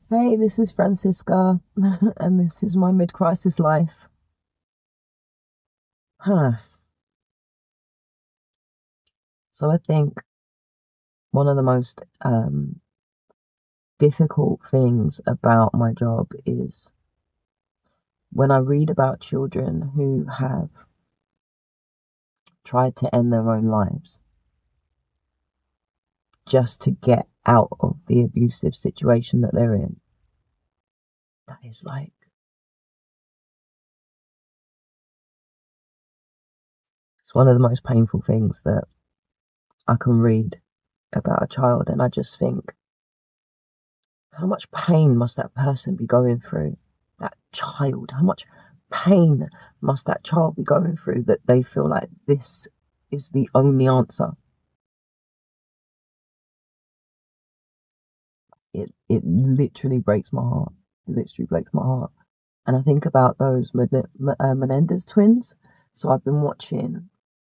Hey, this is Francisca, and this is my mid-crisis life. Huh. So I think one of the most difficult things about my job is when I read about children who have tried to end their own lives just to get out of the abusive situation that they're in. That is like, it's one of the most painful things that I can read about a child, and I just think, how much pain must that person be going through? That child, how much pain must that child be going through that they feel like this is the only answer? It literally breaks my heart. It literally breaks my heart. And I think about those Menendez twins. So I've been watching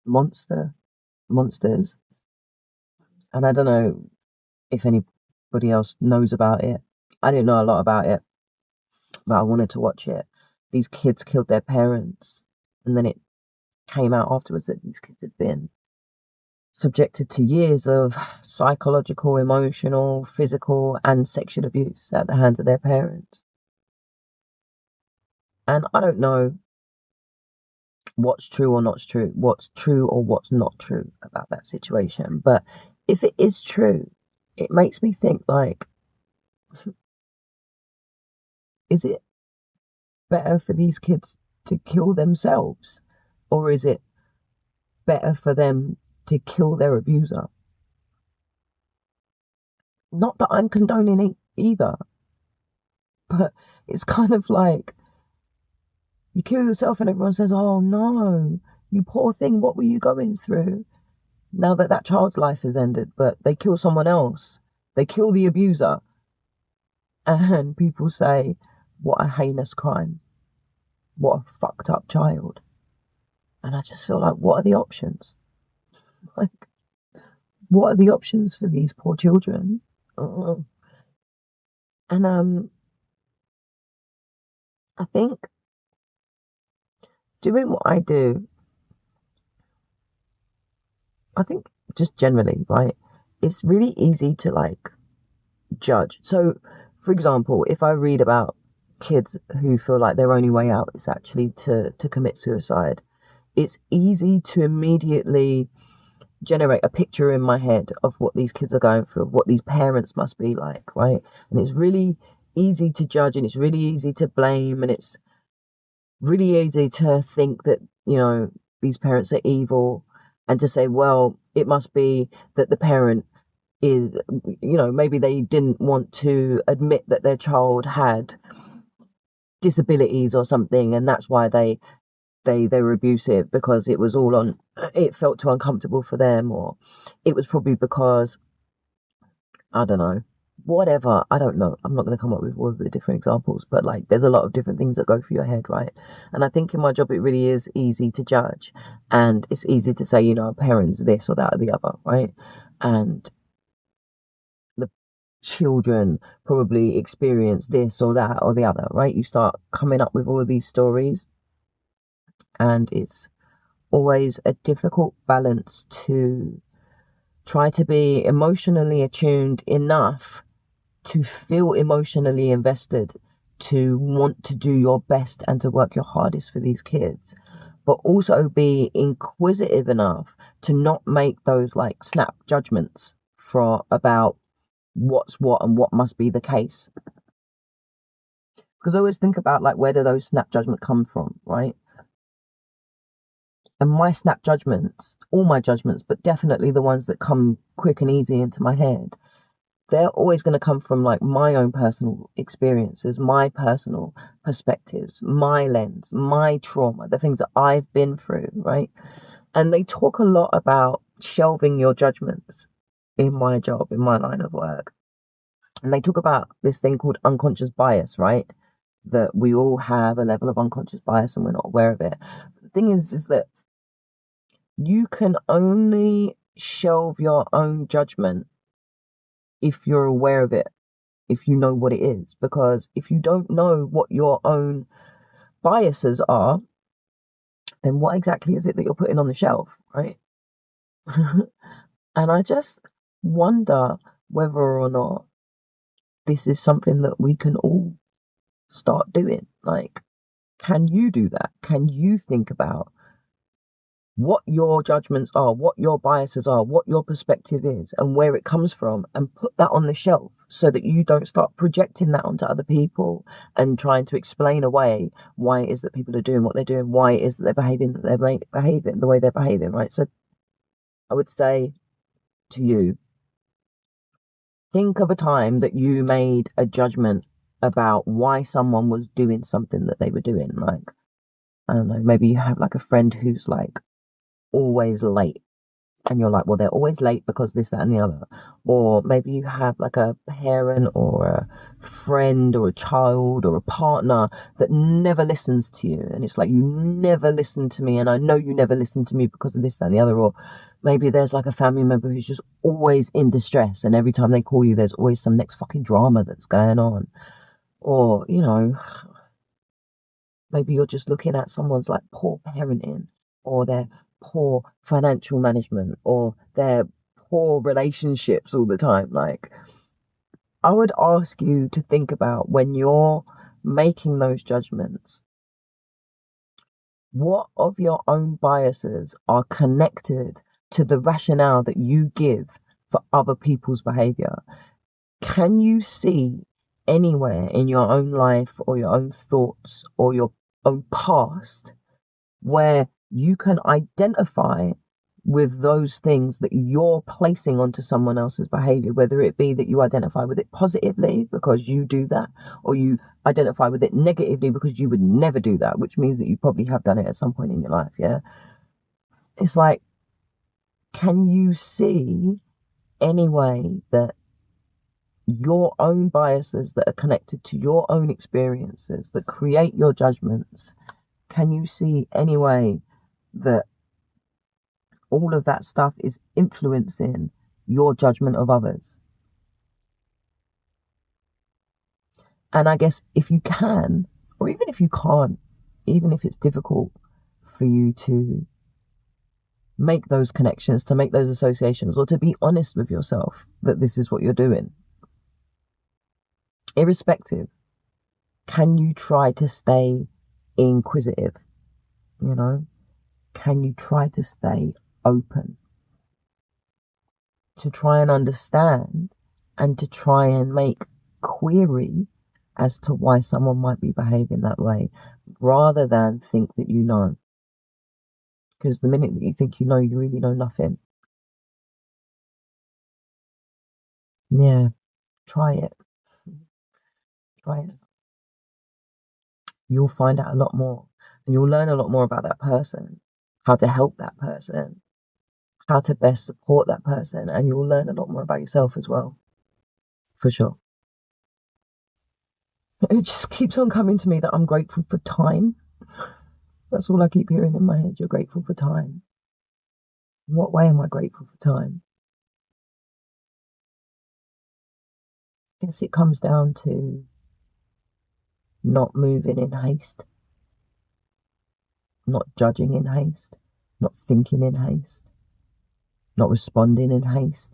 Monsters, and I don't know if anybody else knows about it. I didn't know a lot about it, but I wanted to watch it. These kids killed their parents, and then it came out afterwards that these kids had been subjected to years of psychological, emotional, physical, and sexual abuse at the hands of their parents. And I don't know what's true or what's not true about that situation. But if it is true, it makes me think like, is it better for these kids to kill themselves? Or is it better for them to kill their abuser? Not that I'm condoning it either, but it's kind of like you kill yourself and everyone says, oh no, you poor thing, what were you going through? Now that that child's life has ended, but they kill someone else, they kill the abuser, and people say, what a heinous crime, what a fucked up child. And I just feel like, what are the options? Like, what are the options for these poor children? Oh. And I think doing what I do, I think just generally, right, it's really easy to like judge. So, for example, if I read about kids who feel like their only way out is actually to commit suicide, it's easy to immediately generate a picture in my head of what these kids are going through, what these parents must be like, right? And it's really easy to judge, and it's really easy to blame, and it's really easy to think that, these parents are evil, and to say, well, it must be that the parent is, maybe they didn't want to admit that their child had disabilities or something, and that's why they were abusive, because it was all on, it felt too uncomfortable for them, or it was probably because, I don't know, whatever, I don't know, I'm not going to come up with all of the different examples, but like there's a lot of different things that go through your head, right? And I think in my job it really is easy to judge, and it's easy to say, parents this or that or the other, right? And the children probably experience this or that or the other, right? You start coming up with all of these stories, and it's always a difficult balance to try to be emotionally attuned enough to feel emotionally invested, to want to do your best and to work your hardest for these kids, but also be inquisitive enough to not make those like snap judgments for about what's what and what must be the case. Because I always think about like, where do those snap judgments come from, right? And my snap judgments, all my judgments, but definitely the ones that come quick and easy into my head, they're always going to come from like my own personal experiences, my personal perspectives, my lens, my trauma, the things that I've been through, right? And they talk a lot about shelving your judgments in my job, in my line of work. And they talk about this thing called unconscious bias, right? That we all have a level of unconscious bias and we're not aware of it. The thing is that you can only shelve your own judgment if you're aware of it. if you know what it is. Because if you don't know what your own biases are, then what exactly is it that you're putting on the shelf, right? And I just wonder whether or not this is something that we can all start doing. Like, can you do that? Can you think about what your judgments are, what your biases are, what your perspective is, and where it comes from, and put that on the shelf so that you don't start projecting that onto other people and trying to explain away why it is that people are doing what they're doing, why it is that they're behaving the way they're behaving, right? So I would say to you, think of a time that you made a judgment about why someone was doing something that they were doing. Like, I don't know, maybe you have like a friend who's like always late, and you're like, well, they're always late because this, that, and the other. Or maybe you have like a parent or a friend or a child or a partner that never listens to you, and it's like, you never listen to me, and I know you never listen to me because of this, that, and the other. Or maybe there's like a family member who's just always in distress, and every time they call you, there's always some next fucking drama that's going on. Or, you know, maybe you're just looking at someone's like poor parenting, or their poor financial management, or their poor relationships all the time. Like, I would ask you to think about, when you're making those judgments, what of your own biases are connected to the rationale that you give for other people's behavior? Can you see anywhere in your own life or your own thoughts or your own past where you can identify with those things that you're placing onto someone else's behavior, whether it be that you identify with it positively because you do that, or you identify with it negatively because you would never do that, which means that you probably have done it at some point in your life. Yeah, it's like, can you see any way that your own biases that are connected to your own experiences that create your judgments, can you see any way that all of that stuff is influencing your judgment of others? And I guess if you can, or even if you can't, even if it's difficult for you to make those connections, to make those associations, or to be honest with yourself that this is what you're doing, irrespective, can you try to stay inquisitive? You know, can you try to stay open, to try and understand, and to try and make query as to why someone might be behaving that way, rather than think that you know? Because the minute that you think you know, you really know nothing. Yeah, try it. Try it. You'll find out a lot more, and you'll learn a lot more about that person, how to help that person, how to best support that person, and you'll learn a lot more about yourself as well, for sure. It just keeps on coming to me that I'm grateful for time. That's all I keep hearing in my head. You're grateful for time. In what way am I grateful for time? I guess it comes down to not moving in haste, not judging in haste, not thinking in haste, not responding in haste.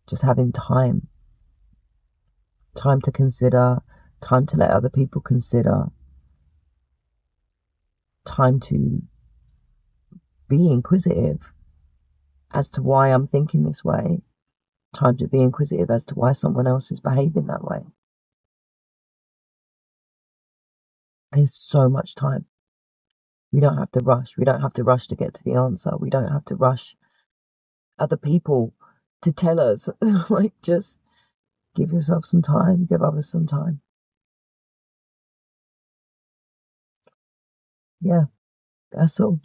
Just having time. Time to consider, time to let other people consider, time to be inquisitive as to why I'm thinking this way, time to be inquisitive as to why someone else is behaving that way. There's so much time. We don't have to rush. We don't have to rush to get to the answer. We don't have to rush other people to tell us. Like, just give yourself some time, give others some time. Yeah, that's all.